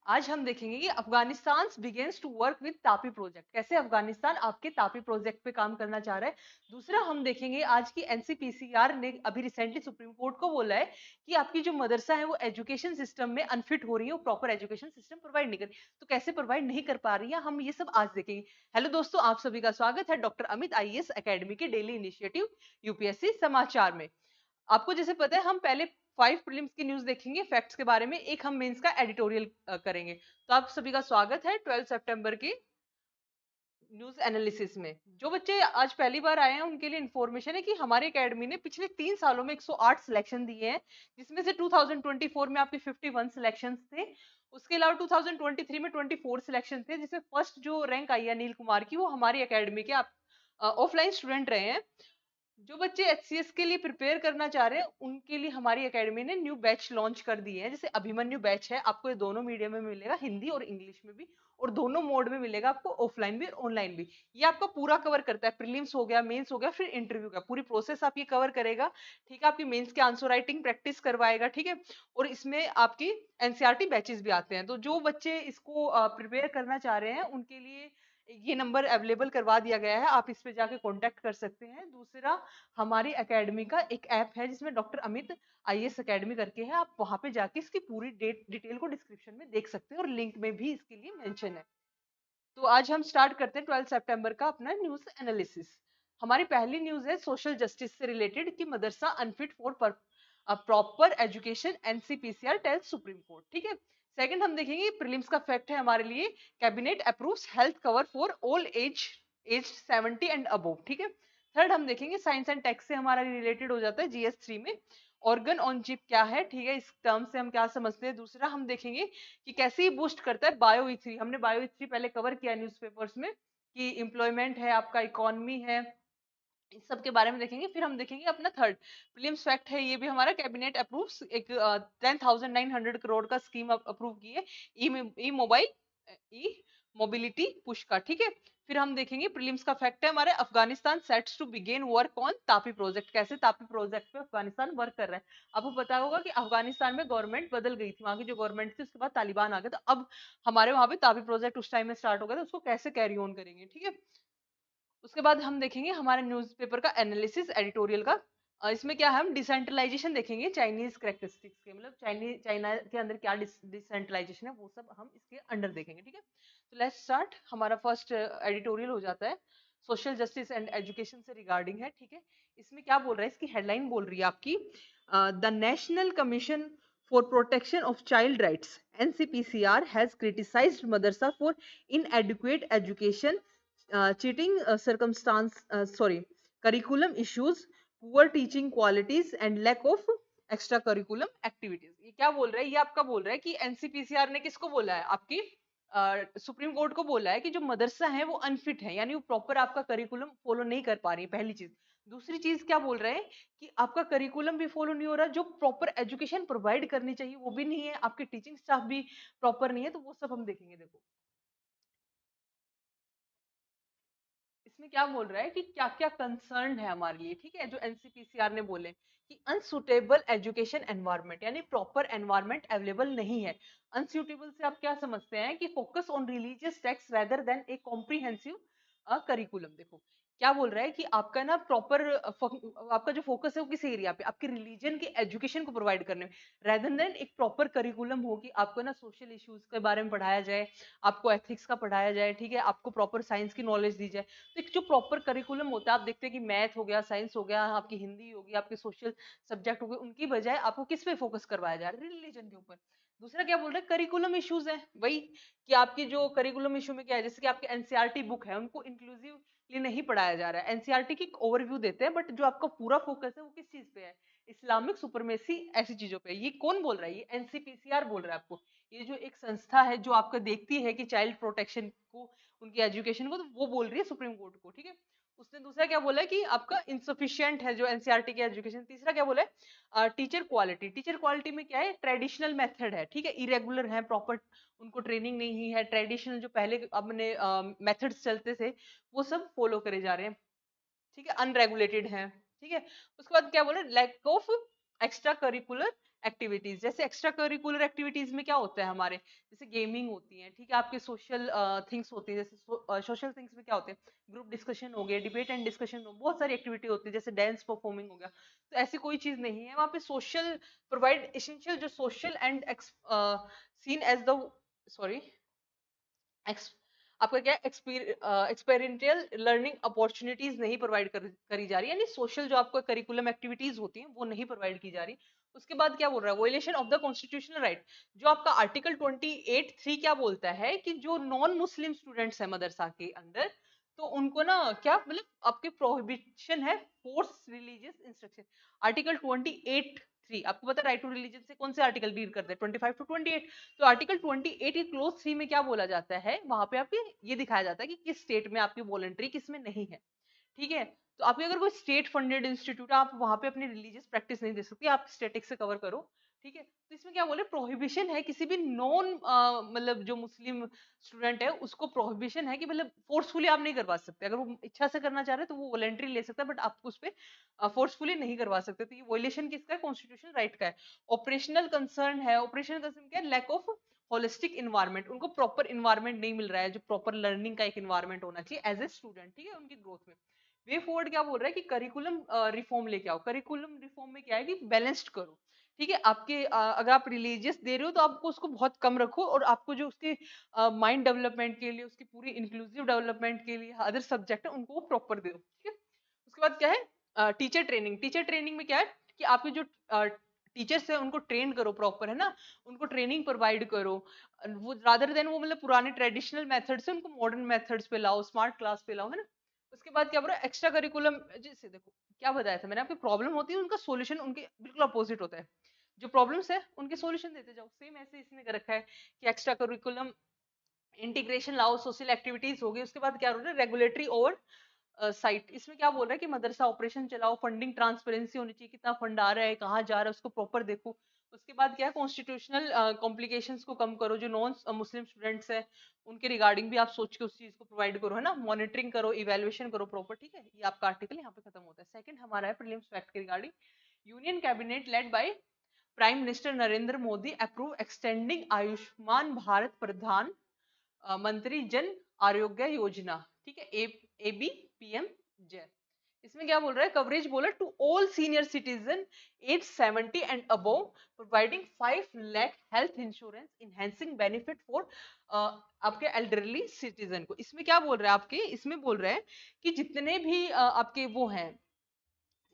आज हम देखेंगे कि Afghanistan begins to work with TAPI project, कैसे अफगानिस्तान आपके तापी प्रोजेक्ट पे काम करना चाह रहा है। दूसरा हम देखेंगे आज की एनसीपीसीआर ने अभी रिसेंटली सुप्रीम कोर्ट को बोला है कि आपकी जो मदरसा है वो एजुकेशन सिस्टम में अनफिट हो रही है, वो प्रॉपर एजुकेशन सिस्टम प्रोवाइड नहीं कर रही, तो कैसे प्रोवाइड नहीं कर पा रही है, हम ये सब आज देखेंगे। हेलो दोस्तों, आप सभी का स्वागत है डॉक्टर अमित आईएएस एकेडमी के डेली इनिशिएटिव यूपीएससी समाचार में। आपको जैसे पता है, हम पहले 5 प्रीलिम्स की न्यूज़ देखेंगे फैक्ट्स के बारे में, एक हम मेंस का एडिटोरियल करेंगे। तो आप सभी का स्वागत है 12 सितंबर की न्यूज़ एनालिसिस में। जो बच्चे आज पहली बार आए हैं उनके लिए इन्फॉर्मेशन है कि हमारी एकेडमी ने पिछले 3 सालों में 108 सिलेक्शन दिए हैं, जिसमें से 2024 में आपके 51 सिलेक्शंस थे। उसके अलावा 2023 में 24 सिलेक्शन थे, जिसमें फर्स्ट जो रैंक आई है अनिल कुमार की, वो हमारी एकेडमी के आप ऑफलाइन स्टूडेंट रहे हैं। जो बच्चे एचसीएस के लिए प्रिपेयर करना चाह रहे हैं उनके लिए हमारी एकेडमी ने न्यू बैच लॉन्च कर दिए हैं। जैसे अभिमन्यु बैच है, आपको ये दोनों मीडियम में मिलेगा, हिंदी और इंग्लिश में भी, और दोनों मोड में मिलेगा आपको, ऑफलाइन भी और ऑनलाइन भी। ये आपका पूरा कवर करता है, प्रीलिम्स हो गया, मेंस हो गया, फिर इंटरव्यू का पूरी प्रोसेस आप ये कवर करेगा। ठीक है, आपकी मेंस के आंसर राइटिंग प्रैक्टिस करवाएगा। ठीक है, और इसमें आपकी एनसीईआरटी बैचेस भी आते हैं। तो जो बच्चे इसको प्रिपेयर करना चाह रहे हैं उनके लिए ये नंबर अवेलेबल करवा दिया गया है, आप इस पे जाके कांटेक्ट कर सकते हैं। दूसरा, हमारी एकेडमी का एक ऐप है जिसमें डॉक्टर अमित आईएएस एकेडमी करके है, आप वहां पे जाके इसकी पूरी डिटेल को डिस्क्रिप्शन में देख सकते हैं, और लिंक में भी इसके लिए मेंशन है। तो आज हम स्टार्ट करते हैं 12 सितंबर का अपना न्यूज एनालिसिस। हमारी पहली न्यूज है सोशल जस्टिस से रिलेटेड कि मदरसा unfit for proper education, NCPCR tells Supreme Court. ठीक है, सेकंड हम देखेंगे प्रीलिम्स का फैक्ट है हमारे लिए, cabinet approves health cover for all age 70 and above. ठीक है, थर्ड हम देखेंगे साइंस एंड टेक से हमारा रिलेटेड हो जाता है जीएस 3 में, ऑर्गन ऑन चिप क्या है। ठीक है, इस टर्म से हम क्या समझते हैं। दूसरा हम देखेंगे कि कैसे ही बूस्ट करता है बायो ई थ्री, हमने बायो ई थ्री पहले कवर किया न्यूज़पेपर्स में कि एम्प्लॉयमेंट है, आपका इकोनॉमी है, इस सब के बारे में देखेंगे। फिर हम देखेंगे अपना थर्ड प्रीलिम्स फैक्ट है, ये भी हमारा कैबिनेट अप्रूव्स एक 10,900 करोड़ का स्कीम अप्रूव की है, ई मोबाइल ई मोबिलिटी पुश का। ठीक है, फिर हम देखेंगे प्रीलिम्स का फैक्ट है हमारे, Afghanistan sets to begin work on TAPI project, कैसे तापी प्रोजेक्ट पे अफगानिस्तान वर्क कर रहा है। आपको पता होगा कि अफगानिस्तान में गवर्नमेंट बदल गई थी, वहां की जो गवर्नमेंट थी उसके बाद तालिबान आ गए, तो अब हमारे वहां पे तापी प्रोजेक्ट उस टाइम में स्टार्ट हो गया, तो उसको कैसे कैरी ऑन करेंगे। ठीक है, उसके बाद हम देखेंगे हमारे न्यूज़पेपर का एनालिसिस एडिटोरियल का। इसमें क्या है, हम डिसेंट्रलाइजेशन देखेंगे, चाइनीज करेक्टरिस्टिक्स के, मतलब चाइना के अंदर क्या डिसेंट्रलाइजेशन है, वो सब हम इसके अंडर देखेंगे। ठीक है, तो लेट्स स्टार्ट। हमारा फर्स्ट एडिटोरियल हो जाता है सोशल जस्टिस एंड एजुकेशन से रिगार्डिंग है। ठीक है, इसमें क्या बोल रहा है, इसकी हेडलाइन बोल रही है आपकी, the national commission for protection of child rights NCPCR has criticised Madrasa for inadequate education, cheating curriculum issues, poor teaching qualities and lack of extra curriculum activities। ये क्या बोल रहा है, ये आपका बोल रहा है कि एनसीपीसीआर ने किसको बोला है, आपकी सुप्रीम कोर्ट को बोला है कि जो मदरसा है वो अनफिट है, यानी वो प्रॉपर आपका करिकुलम फॉलो नहीं कर पा रही है, पहली चीज। दूसरी चीज क्या बोल रहे हैं कि आपका करिकुलम भी फॉलो नहीं हो रहा, जो प्रॉपर एजुकेशन प्रोवाइड करनी चाहिए वो भी नहीं है, आपके टीचिंग स्टाफ भी प्रॉपर नहीं है। तो वो सब हम देखेंगे। देखो इसमें क्या बोल रहा है कि क्या क्या कंसर्न है हमारे लिए। ठीक है, जो एनसीपीसीआर ने बोले कि अनसुटेबल एजुकेशन एनवायरनमेंट, यानी प्रॉपर एनवायरनमेंट अवेलेबल नहीं है। अनसुटेबल से आप क्या समझते हैं कि focus on religious text rather than A comprehensive curriculum. देखो क्या बोल रहा है कि आपका ना प्रॉपर आपका जो फोकस है वो किस एरिया पे, आपके रिलीजन की एजुकेशन को प्रोवाइड करने में, रेदर देन एक प्रॉपर करिकुलम हो कि आपको ना सोशल इश्यूज के बारे में पढ़ाया जाए, आपको एथिक्स का पढ़ाया जाए। ठीक है, आपको प्रॉपर साइंस की नॉलेज दी जाए। तो एक जो प्रॉपर करिकुलम होता है, आप देखते हैं कि मैथ हो गया, साइंस हो गया, आपकी हिंदी होगी, आपके सोशल सब्जेक्ट हो गए, उनकी बजाय आपको किस पे फोकस करवाया जा रहा है, रिलीजन के ऊपर। दूसरा क्या बोल रहे हैं, करिकुलम इश्यूज है वही, कि आपकी जो करिकुलम इशू में क्या है, जैसे कि आपके एनसीईआरटी बुक है उनको इंक्लूसिवली नहीं पढ़ाया जा रहा है। एनसीईआरटी की ओवरव्यू देते हैं, बट जो आपका पूरा फोकस है वो किस चीज पे है, इस्लामिक सुपरमेसी ऐसी चीजों पे। ये कौन बोल रहा है, ये एनसीपीसीआर बोल रहा है आपको। ये जो एक संस्था है जो आपका देखती है कि चाइल्ड प्रोटेक्शन को, उनकी एजुकेशन को, तो वो बोल रही है सुप्रीम कोर्ट को। ठीक है, उसने दूसरा क्या बोला है कि आपका इंसफिशिएंट है जो एनसीईआरटी की एजुकेशन। तीसरा क्या बोला है, टीचर क्वालिटी। टीचर क्वालिटी में क्या है, ट्रेडिशनल मेथड है। ठीक है, इरेगुलर है, प्रॉपर उनको ट्रेनिंग नहीं है, ट्रेडिशनल जो पहले अपने मेथड्स चलते थे वो सब फॉलो करे जा रहे हैं। ठीक है, अनरेगुलेटेड है। ठीक है, उसके बाद क्या बोले, lack of extra curricular activities, जैसे एक्स्ट्रा करिकुलर एक्टिविटीज में क्या होता है हमारे, जैसे गेमिंग होती है, ठीक है, आपके सोशल थिंग्स होती है, जैसे सोशल थिंग्स में क्या होते हैं, ग्रुप डिस्कशन हो गया, डिबेट एंड डिस्कशन हो, बहुत सारी एक्टिविटी होती है, जैसे डांस परफॉर्मिंग हो गया। तो ऐसी कोई चीज नहीं है वहाँ पे, सोशल प्रोवाइड एसेंशियल जो social and seen as the, sorry, आपका क्या एक्सपेरिमेंटल लर्निंग अपॉर्चुनिटीज नहीं प्रोवाइड करी जा रही, यानी सोशल जो आपको करिकुलम एक्टिविटीज होती हैं वो नहीं प्रोवाइड की जा रही। उसके बाद क्या बोल रहा है, वोलेशन ऑफ द कॉन्स्टिट्यूशनल राइट, जो आपका आर्टिकल 28(3) क्या बोलता है कि जो नॉन मुस्लिम स्टूडेंट्स है मदरसा के अंदर, तो उनको ना क्या मतलब आपके प्रोहिबिशन है फोर्स रिलीजियस इंस्ट्रक्शन। आर्टिकल 28(3), आपको पता है राइट टू रिलीजन से कौन से आर्टिकल डील करते हैं, 25 to 28। तो आर्टिकल 28 की क्लोज 3 में क्या बोला जाता है, वहां पे आपके ये दिखाया जाता है कि किस स्टेट में आपकी वॉलंटरी किस में नहीं है, ठीक है। तो आपके अगर कोई स्टेट फंडेड इंस्टीट्यूट है, आप वहां पे अपनी रिलीजियस प्रैक्टिस नहीं दे सकती, आप स्टेटिक से कवर करो, ठीक है। तो इसमें क्या बोले, प्रोहिबिशन है किसी भी नॉन मतलब जो मुस्लिम स्टूडेंट है उसको प्रोहिबिशन है कि मतलब फोर्सफुली आप नहीं करवा सकते, अगर वो इच्छा से करना चाह रहे हैं तो वो वॉलंटरी ले सकता है, बट आपको उस पर फोर्सफुली नहीं करवा सकते। तो ये वॉयलेशन किसका है, कॉन्स्टिट्यूशनल राइट का है। ऑपरेशनल कंसर्न है, ऑपरेशनल कंसर्न क्या है, लैक ऑफ होलिस्टिक इन्वायरमेंट, उनको प्रॉपर इन्वायरमेंट नहीं मिल रहा है, जो प्रॉपर लर्निंग का एक इन्वायरमेंट होना चाहिए एज ए स्टूडेंट, ठीक है, उनकी ग्रोथ में। वे फॉरवर्ड क्या बोल रहा है कि करिकुलम रिफॉर्म लेके आओ। करिकुलम रिफॉर्म में क्या है कि बैलेंस्ड करो, ठीक है। आपके अगर आप रिलीजियस दे रहे हो तो आपको उसको बहुत कम रखो, और आपको जो उसके माइंड डेवलपमेंट के लिए, उसकी पूरी इंक्लूसिव डेवलपमेंट के लिए अदर सब्जेक्ट है उनको वो प्रॉपर दो, ठीक है। उसके बाद क्या है, टीचर ट्रेनिंग। टीचर ट्रेनिंग में क्या है कि आपके जो टीचर्स है उनको ट्रेन करो प्रॉपर, है ना, उनको ट्रेनिंग प्रोवाइड करो, वो रादर देन वो मतलब पुराने ट्रेडिशनल मेथड से उनको मॉडर्न मेथड्स पे लाओ, स्मार्ट क्लास पे लाओ, है ना। उसके बाद क्या बोला, एक्स्ट्रा करिकुलम, जैसे देखो क्या बताया था मैंने, आपकी प्रॉब्लम होती है उनका सॉल्यूशन उनके बिल्कुल अपोजिट होता है, जो प्रॉब्लम्स है उनके सॉल्यूशन देते जाओ। सेम ऐसे इसने कर रखा है कि एक्स्ट्रा करिकुलम इंटीग्रेशन लाओ, सोशल एक्टिविटीज होगी। उसके बाद क्या हो रहा है, रेगुलेटरी ओवर साइट, इसमें क्या बोल रहा है कि मदरसा ऑपरेशन चलाओ, फंडिंग ट्रांसपेरेंसी होनी चाहिए, कितना फंड आ रहा है, कहाँ जा रहा है, उसको प्रॉपर देखो। उसके बाद क्या है, कॉन्स्टिट्यूशनल कॉम्प्लिकेशंस को कम करो, जो नॉन मुस्लिम स्टूडेंट्स हैं उनके रिगार्डिंग भी आप सोच के उस चीज को प्रोवाइड करो, है ना, मॉनिटरिंग करो, इवेल्युएशन करो प्रॉपर, ठीक है। ये आपका आर्टिकल यहाँ पे खत्म होता है। सेकंड हमारा है प्रीलिम्स फैक्ट के regarding, Union Cabinet led by Prime Minister Narendra Modi approve extending Ayushman Bharat Pradhan Mantri Jan Arogya Yojana, ठीक है, ABPM जय। इसमें क्या बोल रहा है, कवरेज बोला to all senior citizen age 70 and above, providing 5 lakh health insurance, enhancing benefit for आपके एल्डरली सिटीजन को। इसमें क्या बोल रहा है आपके, इसमें बोल रहा है कि जितने भी आपके वो हैं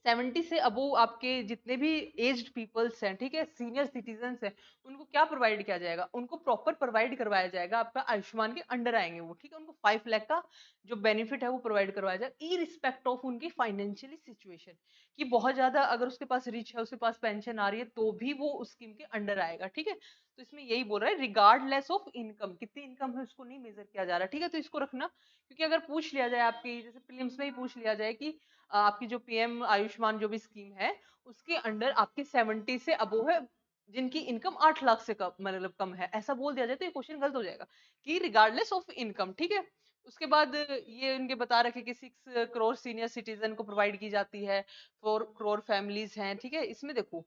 70 से अबोव, आपके जितने भी एज्ड पीपल्स हैं, ठीक है, सीनियर सिटीजन्स हैं, उनको क्या प्रोवाइड किया जाएगा, उनको प्रॉपर प्रोवाइड करवाया जाएगा, आपका आयुष्मान के अंडर आएंगे वो, ठीक है। उनको 5 लाख का जो बेनिफिट है वो प्रोवाइड करवाया जाएगा, ई रिस्पेक्ट ऑफ उनकी फाइनेंशियली सिचुएशन, कि बहुत ज्यादा अगर उसके पास रिच है, उसके पास पेंशन आ रही है, तो भी वो उस स्कीम के अंडर आएगा, ठीक है। तो इसमें यही बोल रहा है, रिगार्डलेस ऑफ इनकम, कितनी इनकम है उसको नहीं मेजर किया जा रहा, ठीक है। तो इसको रखना, क्योंकि अगर पूछ लिया जाए आपकी, जैसे प्रीलिम्स में ही पूछ लिया जाए कि आपकी जो पीएम आयुष्मान जो भी स्कीम है उसके अंडर आपके 70 से अबोव है, जिनकी इनकम 8 लाख से कम मतलब कम है, ऐसा बोल दिया जाए तो ये क्वेश्चन गलत हो जाएगा, कि रिगार्डलेस ऑफ इनकम, ठीक है। उसके बाद ये उनके बता रखे कि 6 करोड़ सीनियर सिटीजन को प्रोवाइड की जाती है, 4 करोड़ फैमिलीज हैं, ठीक है। इसमें देखो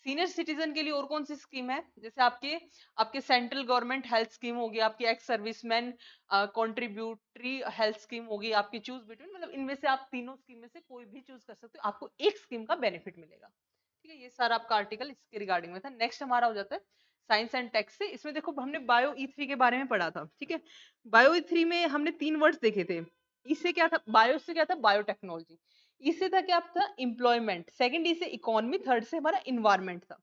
सीनियर सिटीजन के लिए और कौन सी स्कीम है, जैसे आपके आपके सेंट्रल गवर्नमेंट हेल्थ स्कीम होगी, आपकी ex serviceman contributory health scheme होगी, आपकी चूज बिटवीन, मतलब इनमें से आप तीनों स्कीम में से कोई भी चूज कर सकते हो, आपको एक स्कीम का बेनिफिट मिलेगा, ठीक है। ये सारा आपका आर्टिकल इसके रिगार्डिंग में था। नेक्स्ट हमारा हो जाता है साइंस एंड टेक्स से। इसमें देखो हमने बायो E3 के बारे में पढ़ा था, ठीक है। बायो E3 में हमने 3 वर्ड्स देखे थे। इससे क्या था, बायो से क्या था, बायोटेक्नोलॉजी। इससे था क्या था, एम्प्लॉयमेंट। सेकंड ई से इकोनॉमी, थर्ड से हमारा इन्वायरमेंट था।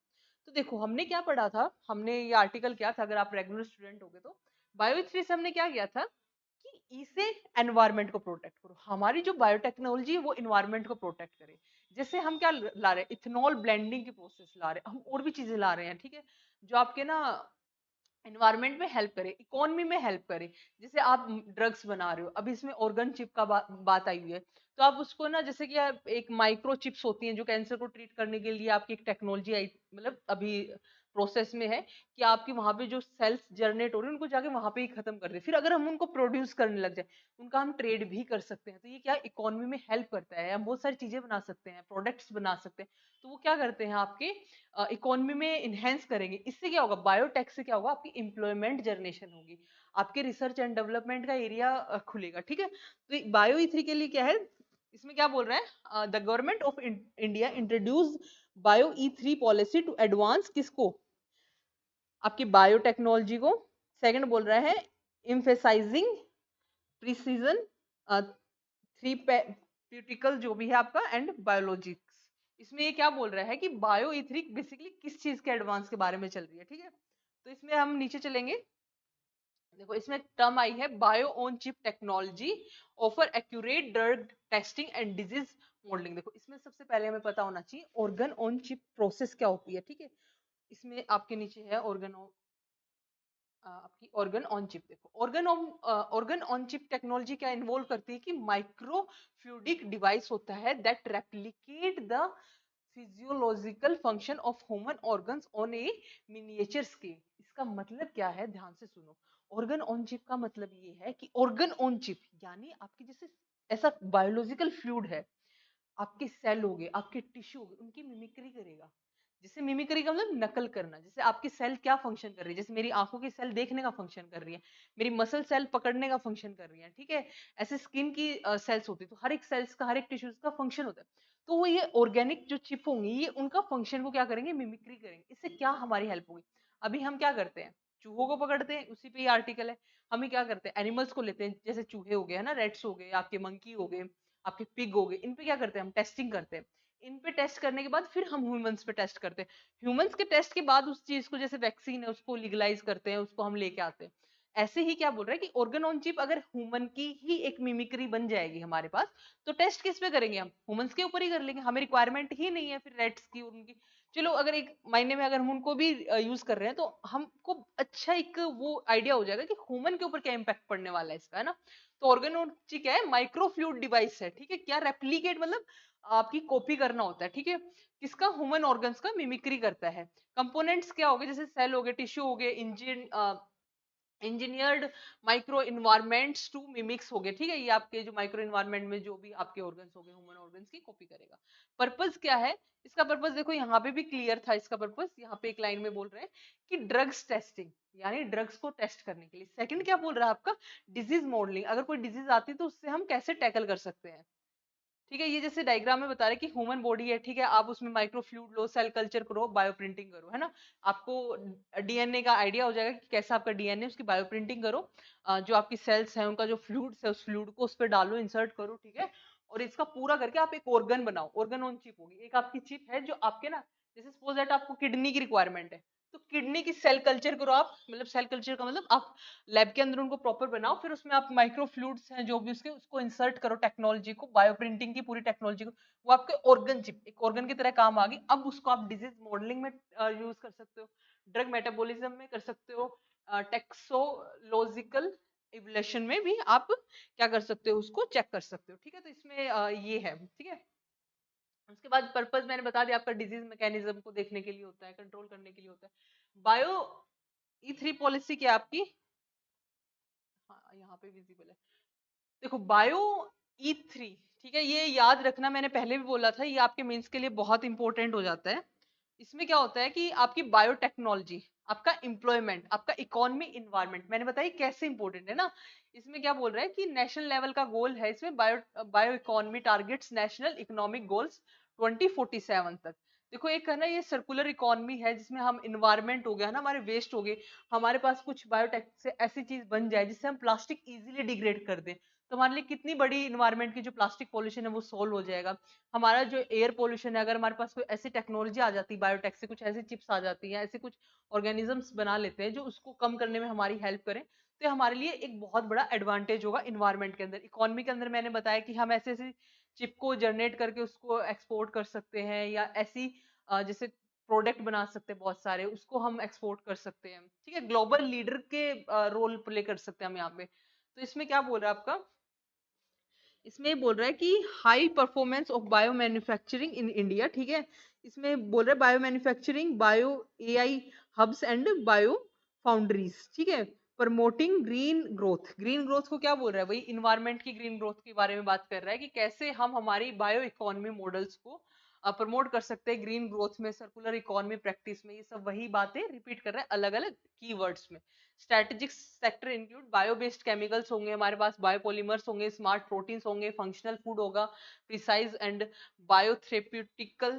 तो देखो हमने क्या पढ़ा था, हमने ये आर्टिकल क्या था, अगर आप रेगुलर स्टूडेंट होगे तो बायो थ्री से हमने क्या किया था कि इसे एनवायरनमेंट को प्रोटेक्ट करो, हमारी जो बायोटेक्नोलॉजी है वो एनवायरनमेंट को प्रोटेक्ट करे। जैसे हम क्या ला रहे हैं, इथेनॉल ब्लेंडिंग की प्रोसेस ला रहे हैं, हम और भी चीजें ला रहे हैं, ठीक है, जो आपके ना एनवायरनमेंट में हेल्प करे, इकोनॉमी में हेल्प करे। जैसे आप ड्रग्स बना रहे हो, अभी इसमें ऑर्गन चिप का बात आई हुई है, तो आप उसको ना, जैसे कि आप एक माइक्रो चिप्स होती हैं जो कैंसर को ट्रीट करने के लिए आपकी एक टेक्नोलॉजी आई, मतलब अभी प्रोसेस में है कि आपके वहां पे जो सेल्स जनरेट हो रहे हैं उनको जाके वहां पे ही खत्म कर दे, फिर अगर हम उनको प्रोड्यूस करने लग जाए, उनका हम ट्रेड भी कर सकते हैं, तो ये क्या इकोनॉमी में हेल्प करता है, हम बहुत सारी चीजें बना सकते हैं, प्रोडक्ट्स बना सकते हैं, तो वो क्या करते हैं आपके इकोनॉमी में इनहेंस करेंगे। इससे क्या होगा, बायोटेक से क्या होगा, आपकी एम्प्लॉयमेंट जनरेशन होगी, आपके रिसर्च एंड डेवलपमेंट का एरिया खुलेगा, ठीक है। तो बायो ई3 के लिए क्या है, इसमें क्या बोल रहा है, the government of India introduce bio ई3 पॉलिसी टू एडवांस किसको, आपकी बायोटेक्नोलॉजी को। सेकंड बोल रहा है एम्फेसाइजिंग प्रिसीजन थ्रीपेटिकल जो भी है आपका एंड बायोलॉजिक्स। इसमें ये क्या बोल रहा है कि बायो ई3 बेसिकली किस चीज के एडवांस के बारे में चल रही है, ठीक है। तो इसमें हम नीचे चलेंगे, देखो इसमें टर्म आई है bio on chip technology offer accurate drug testing and disease modelling. देखो इसमें सबसे पहले हमें पता होना चाहिए ऑर्गन ऑन चिप प्रोसेस क्या होती है, ठीक है। इसमें आपके नीचे है आपकी ऑर्गन ऑन चिप। देखो ऑर्गन ऑन चिप टेक्नोलॉजी क्या इन्वॉल्व करती है कि माइक्रो फ्लूइडिक डिवाइस होता है that replicate the physiological function of human organs on A miniature scale. इसका मतलब क्या है, ध्यान से सुनो। ऑर्गन ऑन चिप का मतलब ये है कि ऑर्गन ऑन चिप यानी आपकी जैसे ऐसा बायोलॉजिकल फ्लूइड है, आपके सेल हो गए, आपके टिश्यू हो गए, उनकी मिमिक्री करेगा। जैसे मिमिक्री का मतलब नकल करना, जैसे आपकी सेल क्या फंक्शन कर रही है, जैसे मेरी आंखों की सेल देखने का फंक्शन कर रही है, मेरी मसल सेल पकड़ने का फंक्शन कर रही है, ठीक है। ऐसे स्किन की सेल्स होती है, तो हर एक सेल्स का, हर एक टिश्यूज का फंक्शन होता है। तो वो ये ऑर्गेनिक जो चिप होंगी, ये उनका फंक्शन को क्या करेंगे, मिमिक्री करेंगे। इससे क्या हमारी हेल्प होगी, अभी हम क्या करते हैं, चूहों को पकड़ते हैं, उसी पे ये आर्टिकल है। हम ही क्या करते हैं, एनिमल्स को लेते हैं, जैसे चूहे हो गए है ना, रेट्स हो गए, आपके मंकी हो गए, आपके पिग हो गए, इन पे क्या करते हैं, हम टेस्टिंग करते हैं। इन पे टेस्ट करने के बाद फिर हम ह्यूमंस पे टेस्ट करते हैं। ह्यूमंस के टेस्ट के बाद उस चीज को, जैसे वैक्सीन है, उसको लीगलाइज करते हैं, उसको हम लेके आते हैं। ऐसे ही क्या बोल रहा है कि ऑर्गन ऑन चिप अगर ह्यूमन की ही एक मिमिक्री बन जाएगी हमारे पास, तो टेस्ट किस पे करेंगे, हम ह्यूमंस के ऊपर ही कर लेंगे, हमें रिक्वायरमेंट ही नहीं है फिर रेट्स की उनकी। चलो अगर एक महीने में अगर हम उनको भी यूज कर रहे हैं, तो हमको अच्छा एक वो आइडिया हो जाएगा कि ह्यूमन के ऊपर क्या इम्पैक्ट पड़ने वाला है इसका, है ना। तो ऑर्गन ऑन चिप क्या है, माइक्रोफ्लूइड डिवाइस है, ठीक है। क्या रेप्लीकेट मतलब आपकी कॉपी करना होता है, ठीक है, किसका, ह्यूमन ऑर्गन्स का मिमिक्री करता है। कंपोनेंट्स क्या हो गए, जैसे सेल हो गए, टिश्यू हो गए, engineered micro environments to mimics हो गए, ठीक है। ये आपके जो माइक्रो इन्वायरमेंट में जो भी आपके ऑर्गन्स हो गए, ह्यूमन ऑर्गन्स की कॉपी करेगा। पर्पस क्या है इसका, पर्पस देखो यहाँ पे भी क्लियर था इसका पर्पस, यहाँ पे एक लाइन में बोल रहे हैं कि ड्रग्स टेस्टिंग, यानी ड्रग्स को टेस्ट करने के लिए। सेकंड क्या बोल रहा है आपका, डिजीज मॉडलिंग, अगर कोई डिजीज आती है तो उससे हम कैसे टैकल कर सकते हैं, ठीक है। ये जैसे डायग्राम में बता रहे हैं कि ह्यूमन बॉडी है, ठीक है, आप उसमें माइक्रोफ्लूइड लो, सेल कल्चर करो, बायोप्रिंटिंग करो, है ना। आपको डीएनए का आइडिया हो जाएगा कि कैसा आपका डीएनए, उसकी बायोप्रिंटिंग करो। जो आपकी सेल्स है उनका जो फ्लूइड्स है, उस फ्लूइड को उस पर डालो, इंसर्ट करो, ठीक है। और इसका पूरा करके आप एक ऑर्गन बनाओ, ऑर्गन ऑन चिप होगी, एक आपकी चिप है जो आपके ना, जैसे सपोज दैट आपको किडनी की रिक्वायरमेंट है, तो किडनी की सेल कल्चर करो आप, मतलब सेल कल्चर का मतलब आप लैब के अंदर उनको प्रॉपर बनाओ, फिर उसमें आप माइक्रो फ्लूइड्स हैं जो भी उसके, उसको इंसर्ट करो, टेक्नोलॉजी को, बायोप्रिंटिंग की पूरी टेक्नोलॉजी को, वो आपके ऑर्गन चिप एक ऑर्गन की तरह काम आ गई। अब उसको आप डिजीज मॉडलिंग में यूज कर सकते हो, ड्रग मेटाबॉलिज्म में कर सकते हो, टेक्सोलॉजिकल इवोल्यूशन में भी आप क्या कर सकते हो, उसको चेक कर सकते हो, ठीक है। तो इसमें ये है, ठीक है। उसके बाद पर्पस मैंने बता दिया आपका, डिजीज मैकेनिज्म को देखने के लिए होता है, कंट्रोल करने के लिए होता है। बायो ई3 पॉलिसी क्या है आपकी, हाँ यहाँ पे विजिबल है। देखो बायो ई3, ठीक है, ये याद रखना, मैंने पहले भी बोला था, ये आपके मेंस के लिए बहुत इंपॉर्टेंट हो जाता है। इसमें क्या होता है कि आपकी बायोटेक्नोलॉजी, आपका एम्प्लॉयमेंट, आपका इकोनॉमी, इन्वायरमेंट, मैंने बताया कैसे इंपॉर्टेंट है ना। इसमें क्या बोल रहा है कि नेशनल लेवल का गोल है इसमें, bio economy targets national economic goals 2047 तक। देखो एक है ना, ये सर्कुलर इकोनॉमी है जिसमें हम इन्वायरमेंट हो गया ना, हमारे वेस्ट हो गए, हमारे पास कुछ बायोटेक से ऐसी चीज बन जाए जिससे हम प्लास्टिक इजीली डिग्रेड कर दें, तो हमारे लिए कितनी बड़ी इन्वायरमेंट की जो प्लास्टिक पॉल्यूशन है वो सोल्व हो जाएगा। हमारा जो एयर पॉल्यूशन है, अगर हमारे पास कोई ऐसी टेक्नोलॉजी आ जाती है, बायोटेक से कुछ ऐसी चिप्स आ जाती हैं, ऐसे कुछ ऑर्गेनिजम्स बना लेते हैं जो उसको कम करने में हमारी हेल्प करें, तो ये हमारे लिए एक बहुत बड़ा एडवांटेज होगा इन्वायरमेंट के अंदर। इकोनॉमी के अंदर मैंने बताया कि हम ऐसे ऐसी चिप को जनरेट करके उसको एक्सपोर्ट कर सकते हैं, या ऐसी जैसे प्रोडक्ट बना सकते हैं बहुत सारे, उसको हम एक्सपोर्ट कर सकते हैं, ठीक है। ग्लोबल लीडर के रोल प्ले कर सकते हैं हम यहाँ पे। तो इसमें क्या बोल रहा है आपका, इसमें बोल रहा है कि high performance of bio manufacturing in India, ठीक है। इसमें बोल रहा है bio manufacturing, bio AI hubs and bio foundries, ठीक है। Promoting green growth, green growth को क्या बोल रहा है, वही इन्वायरमेंट की ग्रीन ग्रोथ के बारे में बात कर रहा है कि कैसे हम हमारी बायो इकोनॉमी मॉडल्स को प्रमोट कर सकते हैं ग्रीन ग्रोथ में, सर्कुलर इकोनॉमी प्रैक्टिस में। ये सब वही बातें रिपीट कर रहे हैं अलग अलग कीवर्ड्स में। Strategic sector include bio based chemicals होंगे हमारे पास, बायोपॉलीमर्स होंगे, स्मार्ट प्रोटीन्स होंगे, फंक्शनल फूड होगा, precise and biotherapeutical,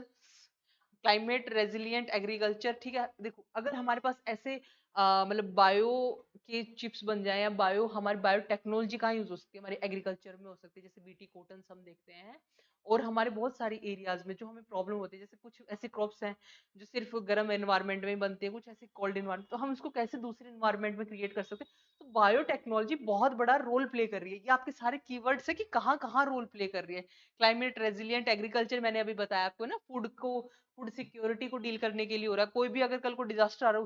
climate resilient agriculture, ठीक है। देखो अगर हमारे पास ऐसे मतलब बायो के चिप्स बन जाए या बायो, हमारी बायोटेक्नोलॉजी कहाँ यूज हो सकती है, हमारे एग्रीकल्चर में हो सकती है, जैसे बीटी कॉटन हम देखते हैं। और हमारे बहुत सारे एरियाज में जो हमें प्रॉब्लम होती है, जैसे कुछ ऐसे क्रॉप्स हैं जो सिर्फ गर्म एनवायरनमेंट में बनती है, कुछ ऐसे कोल्ड एनवायरनमेंट, तो हम उसको कैसे दूसरे एनवायरनमेंट में क्रिएट कर सकते हैं। तो बायोटेक्नोलॉजी बहुत बड़ा रोल प्ले कर रही है। ये आपके सारे कीवर्ड्स है कि कहाँ कहाँ रोल प्ले कर रही है। क्लाइमेट रेजिलिएंट एग्रीकल्चर मैंने अभी बताया आपको ना, फूड सिक्योरिटी को डील करने के लिए हो रहा है। कोई भी अगर कल को डिजास्टर आ रहा है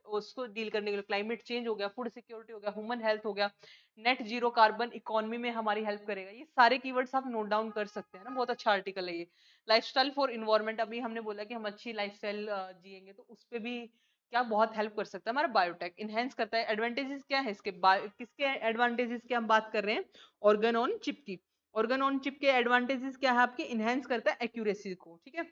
उसको डील करने के लिए, क्लाइमेट चेंज हो गया, फूड सिक्योरिटी हो गया, ह्यूमन हेल्थ हो गया, नेट जीरो कार्बन इकोनॉमी में हमारी हेल्प करेगा। ये सारे कीवर्ड्स आप नोट डाउन कर सकते हैं ना, बहुत अच्छा आर्टिकल है ये। लाइफस्टाइल फॉर इन्वायरमेंट, अभी हमने बोला कि हम अच्छी लाइफस्टाइल जिएंगे, तो उस पे भी क्या बहुत हेल्प कर सकता है हमारा बायोटेक, इनहेंस करता है। एडवांटेजेस क्या है इसके, किसके एडवांटेजेस की हम बात कर रहे हैं, ऑर्गन ऑन चिप की। ऑर्गन ऑन चिप के एडवांटेजेस क्या है आपके, इनहेंस करता है एक्यूरेसी को, ठीक है।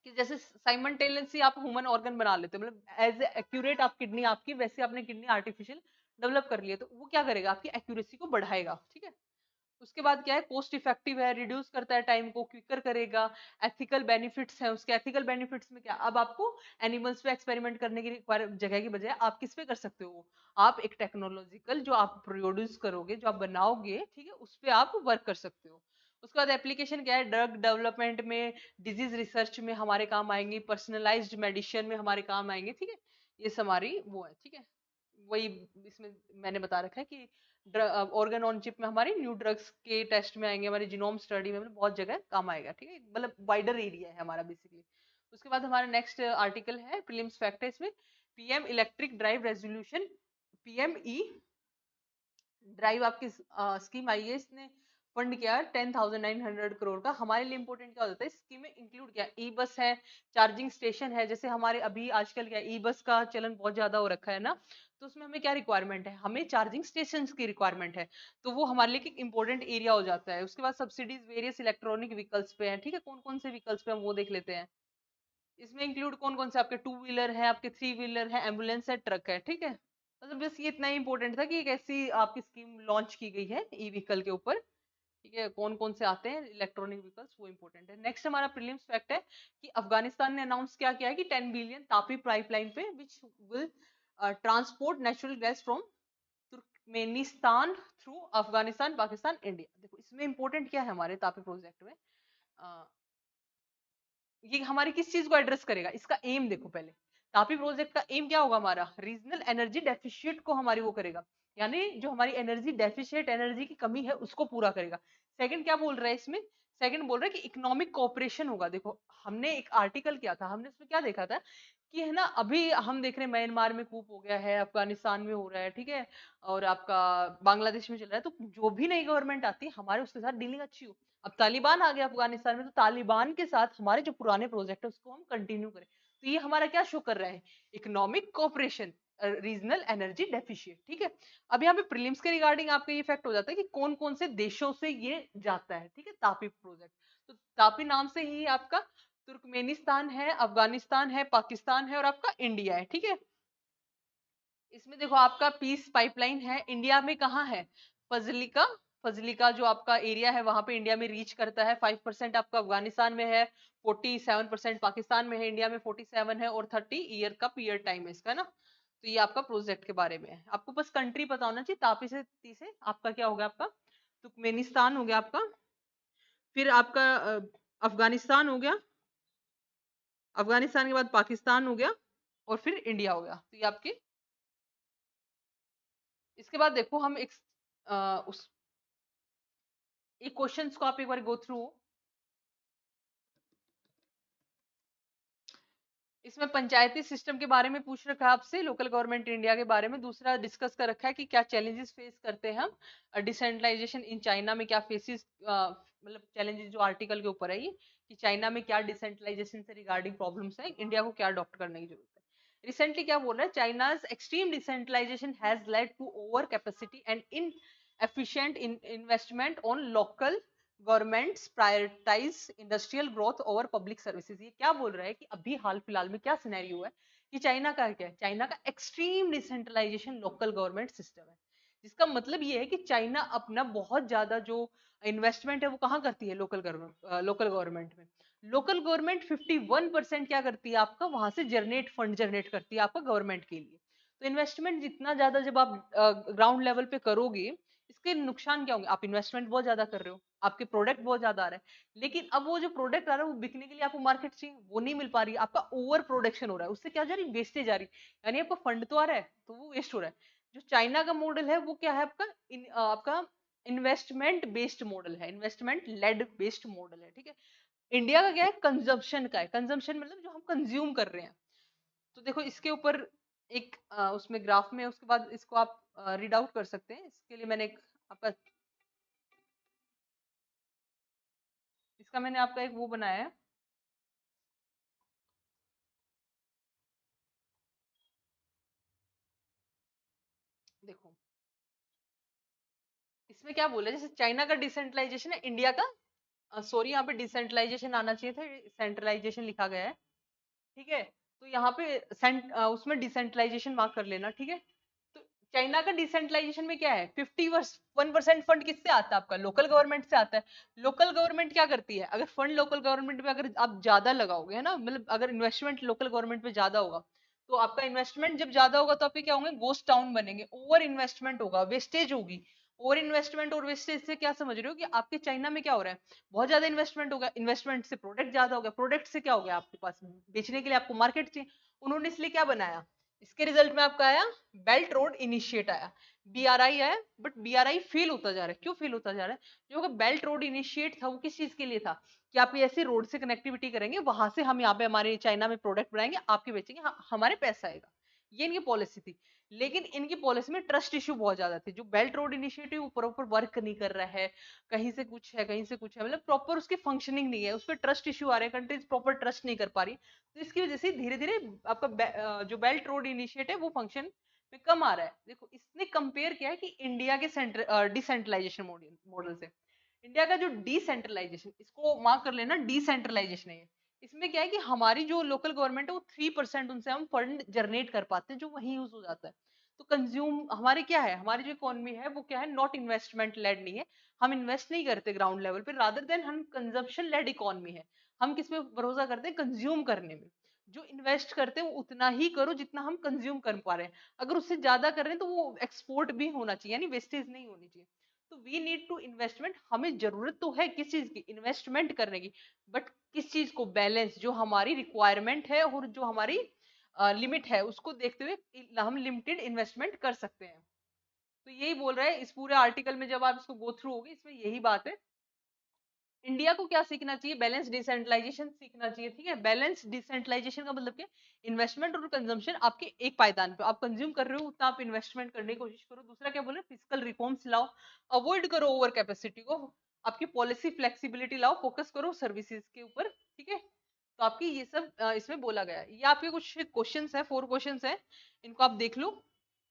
कि जैसे साइमल्टेनियसली आप ह्यूमन ऑर्गन बना लेते हो, मतलब एज एक्यूरेट आप किडनी आपकी, वैसे आपने किडनी आर्टिफिशियल डेवलप कर लिया, तो वो क्या करेगा, आपकी एक्यूरेसी को बढ़ाएगा, ठीक है। उसके बाद क्या है, कोस्ट इफेक्टिव है, रिड्यूस करता है टाइम को, क्विकर करेगा। एथिकल बेनिफिट्स है उसके, एथिकल बेनिफिट्स में क्या, अब आपको एनिमल्स पे एक्सपेरिमेंट करने की जगह की बजाय आप किस पे कर सकते हो, आप एक टेक्नोलॉजिकल जो आप प्रोड्यूस करोगे, जो आप बनाओगे, ठीक है, उस पे आप वर्क कर सकते हो। उसके बाद एप्लीकेशन क्या है, ड्रग डेवलपमेंट में, डिजीज रिसर्च में हमारे काम आएंगे, पर्सनलाइज्ड मेडिसिन में हमारे काम आएंगे, ठीक है। ये हमारी वो है, ठीक है। वही इसमें मैंने बता रखा है कि ऑर्गन ऑन चिप में हमारी न्यू ड्रग्स के टेस्ट में आएंगे, हमारी जीनोम स्टडी में, मतलब बहुत जगह काम आएगा, ठीक है। मतलब वाइडर एरिया है हमारा बेसिकली। उसके बाद हमारा नेक्स्ट आर्टिकल है, प्रीलिम्स फैक्ट है इसमें, PM electric drive resolution, PME drive आपकी स्कीम आई है, इसने फंड किया है 10,900 करोड़ का। हमारे लिए इंपॉर्टेंट क्या होता है, स्कीम में इंक्लूड किया, ई बस है, चार्जिंग स्टेशन है, जैसे हमारे अभी आजकल क्या ई बस का चलन बहुत ज्यादा हो रखा है ना, तो उसमें हमें क्या रिक्वायरमेंट है, हमें चार्जिंग स्टेशन की रिक्वायरमेंट है, तो वो हमारे लिए एक इंपॉर्टेंट एरिया हो जाता है। उसके बाद सब्सिडीज वेरियस इलेक्ट्रॉनिक व्हीकल्स पे है, ठीक है, कौन कौन से व्हीकल्स पे हम वो देख लेते हैं। इसमें इंक्लूड कौन कौन से, आपके टू व्हीलर है, आपके थ्री व्हीलर है, एम्बुलेंस है, ट्रक है, ठीक है। मतलब बस ये इतना ही इंपॉर्टेंट था कि एक ऐसी आपकी स्कीम लॉन्च की गई है ई व्हीकल के ऊपर, ठीक है, कौन कौन से आते हैं इलेक्ट्रॉनिक व्हीकल्स, वो इंपॉर्टेंट है। नेक्स्ट हमारा प्रीलिम्स फैक्ट है कि अफगानिस्तान ने अनाउंस क्या किया है कि 10 बिलियन तापी पाइपलाइन पे which will transport natural gas from Turkmenistan through Afghanistan, Pakistan, India. देखो इसमें इंपॉर्टेंट क्या है हमारे तापी प्रोजेक्ट में, ये हमारी किस चीज को एड्रेस करेगा, इसका एम देखो पहले। तापी प्रोजेक्ट का एम क्या होगा हमारा, रीजनल एनर्जी डेफिशिएट को हमारी वो करेगा, यानी जो हमारी एनर्जी डेफिशिएट, एनर्जी की कमी है उसको पूरा करेगा। सेकंड क्या बोल रहा है इसमें, सेकंड बोल रहा है कि इकोनॉमिक कोऑपरेशन होगा। देखो हमने एक आर्टिकल किया था, हमने उसमें क्या देखा था कि है ना, अभी हम देख रहे हैं म्यांमार में कूप हो गया है, अफगानिस्तान में हो रहा है, ठीक है, और आपका बांग्लादेश में चल रहा है, तो जो भी नई गवर्नमेंट आती है हमारे उसके साथ डीलिंग अच्छी हो। अब तालिबान आ गया अफगानिस्तान में, तो तालिबान के साथ हमारे जो पुराने प्रोजेक्ट है उसको हम कंटिन्यू करें, तो ये हमारा क्या शो कर रहा है, economic cooperation, regional energy deficit, ठीक है। अब यहाँ पे प्रीलिम्स के रिगार्डिंग आपका ये फैक्ट हो जाता है कि कौन कौन से देशों से ये जाता है, ठीक है, तापी प्रोजेक्ट। तो तापी नाम से ही आपका तुर्कमेनिस्तान है, अफगानिस्तान है, पाकिस्तान है और आपका इंडिया है, ठीक है। इसमें देखो आपका पीस पाइपलाइन है, इंडिया में कहाँ है, फजलिका, फजलिका जो आपका एरिया है वहां पे इंडिया में रीच करता है। 5% आपका अफगानिस्तान में है, 47% पाकिस्तान में है, इंडिया में 47 है, और 30 ईयर का पीरियड टाइम है इसका ना। तो ये आपका प्रोजेक्ट के बारे में है, आपको बस कंट्री पता होना चाहिए। तापी से ती से आपका क्या होगा, आपका तुर्कमेनिस्तान हो गया आपका, फिर आपका अफगानिस्तान हो गया, अफगानिस्तान के बाद पाकिस्तान हो गया, और फिर इंडिया हो गया, तो ये आपके। इसके बाद देखो हम एक उस एक क्वेश्चंस को आप एक बार गो थ्रू, इसमें पंचायती सिस्टम के बारे में पूछ रखा है आपसे, लोकल गवर्नमेंट इंडिया के बारे में। दूसरा डिस्कस कर रखा है कि क्या चैलेंजेस फेस करते हैं हम डिसेंट्रलाइजेशन इन चाइना में, क्या फेसिस, मतलब चैलेंजेस जो आर्टिकल के ऊपर है ये, कि चाइना में क्या डिसेंट्रलाइजेशन से रिगार्डिंग प्रॉब्लम्स है, इंडिया को क्या अडॉप्ट करने की जरूरत है। रिसेंटली क्या बोल रहा है, China's extreme decentralisation has led to over capacity and inefficient investment on local governments prioritise industrial growth over public services. ये क्या बोल रहा है कि अभी हाल फिलहाल में क्या सिनेरियो है कि चाइना का क्या है, चाइना का extreme decentralization local government system है, जिसका मतलब ये है कि चाइना अपना बहुत ज्यादा जो इन्वेस्टमेंट है वो कहाँ करती है, लोकल गवर्नमेंट में। लोकल गवर्नमेंट 51% क्या करती है आपका, वहां से जनरेट फंड जनरेट करती है आपका गवर्नमेंट के लिए। तो इन्वेस्टमेंट जितना ज्यादा जब आप ग्राउंड लेवल पे करोगे, इसके नुकसान क्या होंगे, आप इन्वेस्टमेंट बहुत ज्यादा कर रहे हो, आपके प्रोडक्ट बहुत ज्यादा आ रहा है, लेकिन अब वो जो प्रोडक्ट आ रहा है वो बिकने के लिए आपको मार्केट चाहिए, वो नहीं मिल पा रही, आपका ओवर प्रोडक्शन हो रहा है, उससे क्या जा रही है, वेस्टेज आ रही है, यानी आपका फंड तो आ रहा है तो वो वेस्ट हो रहा है। जो चाइना का मॉडल है वो क्या है आपका, आपका इन्वेस्टमेंट बेस्ड मॉडल है, इन्वेस्टमेंट लेड बेस्ड मॉडल है, ठीक है। इंडिया का क्या है, कंजम्पशन का है, कंजम्पशन मतलब जो हम कंज्यूम कर रहे हैं। तो देखो इसके ऊपर एक उसमें ग्राफ में, उसके बाद इसको आप रीड आउट कर सकते हैं, इसके लिए मैंने एक आपका, इसका मैंने आपका एक वो बनाया है, देखो इसमें क्या बोला है, जैसे चाइना का डिसेंट्रलाइजेशन है, इंडिया का सॉरी यहाँ पे डिसेंट्रलाइजेशन आना चाहिए था, सेंट्रलाइजेशन लिखा गया है, ठीक है। तो यहाँ पे उसमें डिसेंट्रलाइजेशन मार्क कर लेना, ठीक है। तो चाइना का डिसेंट्रलाइजेशन में क्या है, 51% फंड किससे आता है आपका, लोकल गवर्नमेंट से आता है। लोकल गवर्नमेंट क्या करती है, अगर फंड लोकल गवर्नमेंट में अगर आप ज्यादा लगाओगे, है ना, मतलब अगर इन्वेस्टमेंट लोकल गवर्नमेंट में ज्यादा होगा, तो आपका इन्वेस्टमेंट जब ज्यादा होगा तो आपके क्या होंगे, गोस्ट टाउन बनेंगे, ओवर इन्वेस्टमेंट होगा, वेस्टेज होगी। ओवर इन्वेस्टमेंट और वेस्टेज से क्या समझ रहे हो कि आपके चाइना में क्या हो रहा है, बहुत ज्यादा इन्वेस्टमेंट होगा, इन्वेस्टमेंट से प्रोडक्ट ज्यादा हो गया, प्रोडक्ट से क्या हो गया आपके पास, बेचने के लिए आपको मार्केट चाहिए। उन्होंने इसलिए क्या बनाया, इसके रिजल्ट में आपका आया बेल्ट रोड इनिशिएट आया, बीआरआई आया, बट बीआरआई फेल होता जा रहा है, क्यों फेल होता जा रहा है, जो बेल्ट रोड इनिशिएट था वो किस चीज के लिए था, कि आप ये ऐसे रोड से कनेक्टिविटी करेंगे, वहां से हम यहाँ पे हमारे चाइना में प्रोडक्ट बनाएंगे, आपके बेचेंगे, हमारे पैसा आएगा, ये इनकी पॉलिसी थी। लेकिन इनकी पॉलिसी में ट्रस्ट इश्यू बहुत ज्यादा थे, जो बेल्ट रोड इनिशिएटिव वो प्रॉपर वर्क नहीं कर रहा है, कहीं से कुछ है कहीं से कुछ है, मतलब प्रॉपर उसकी फंक्शनिंग नहीं है, उस पर ट्रस्ट इश्यू आ रहे हैं, कंट्रीज प्रॉपर ट्रस्ट नहीं कर पा रही, तो इसकी वजह से धीरे धीरे आपका जो बेल्ट रोड इनिशिएटिव वो फंक्शन में कम आ रहा है। देखो इसने कंपेयर किया है कि इंडिया के डिसेंट्रलाइजेशन मॉडल से, इंडिया का जो डिसेंट्रलाइजेशन, इसको मार्क कर लेना, डिसेंट्रलाइजेशन है ये। इसमें क्या है कि हमारी जो लोकल गवर्नमेंट है वो 3% उनसे हम फंड जनरेट कर पाते हैं, जो वहीं यूज हो जाता है। तो कंज्यूम हमारे क्या है, हमारी जो इकोनॉमी है वो क्या है, नॉट इन्वेस्टमेंट लेड नहीं है, हम इन्वेस्ट नहीं करते ग्राउंड लेवल पे, रादर देन हम कंजम्पशन लेड इकोनॉमी है। हम किस पे भरोसा करते हैं, कंज्यूम करने में। जो इन्वेस्ट करते हैं वो उतना ही करो जितना हम कंज्यूम कर पा रहे हैं, अगर उससे ज्यादा कर रहे हैं तो वो एक्सपोर्ट भी होना चाहिए, यानी वेस्टेज नहीं होनी चाहिए। तो वी नीड टू इन्वेस्टमेंट, हमें जरूरत तो है किस चीज की, इन्वेस्टमेंट करने की, बट किस चीज को, बैलेंस, जो हमारी रिक्वायरमेंट है और जो हमारी लिमिट है उसको देखते हुए हम लिमिटेड इन्वेस्टमेंट कर सकते हैं। तो यही बोल रहा है इस पूरे आर्टिकल में, जब आप इसको गो थ्रू होगे इसमें यही बात है। इंडिया को क्या सीखना चाहिए, बैलेंस डिसेंट्रलाइजेशन सीखना चाहिए, ठीक है। बैलेंस डिसेंट्रलाइजेशन का मतलब क्या, इन्वेस्टमेंट और कंजम्पशन आपके एक पायदान पे, आप कंज्यूम कर रहे हो उतना आप इन्वेस्टमेंट करने की कोशिश करो। दूसरा क्या बोले, फिजिकल रिफॉर्म्स लाओ, अवॉइड करो ओवर कैपेसिटी को, आपकी पॉलिसी फ्लेक्सिबिलिटी लाओ, फोकस करो सर्विसेज के ऊपर, ठीक है। तो आपकी ये सब इसमें बोला गया है। ये आपके कुछ क्वेश्चंस है, 4 क्वेश्चंस है, इनको आप देख लो,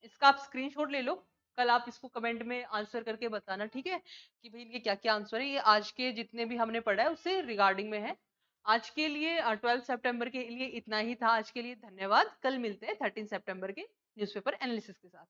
इसका आप स्क्रीनशॉट ले लो, कल आप इसको कमेंट में आंसर करके बताना, ठीक है, कि भाई इनके क्या क्या आंसर है। ये आज के जितने भी हमने पढ़ा है उससे रिगार्डिंग में है। आज के लिए 12 सितंबर के लिए इतना ही था, आज के लिए धन्यवाद, कल मिलते हैं 13 सितंबर के न्यूज़पेपर एनालिसिस के साथ।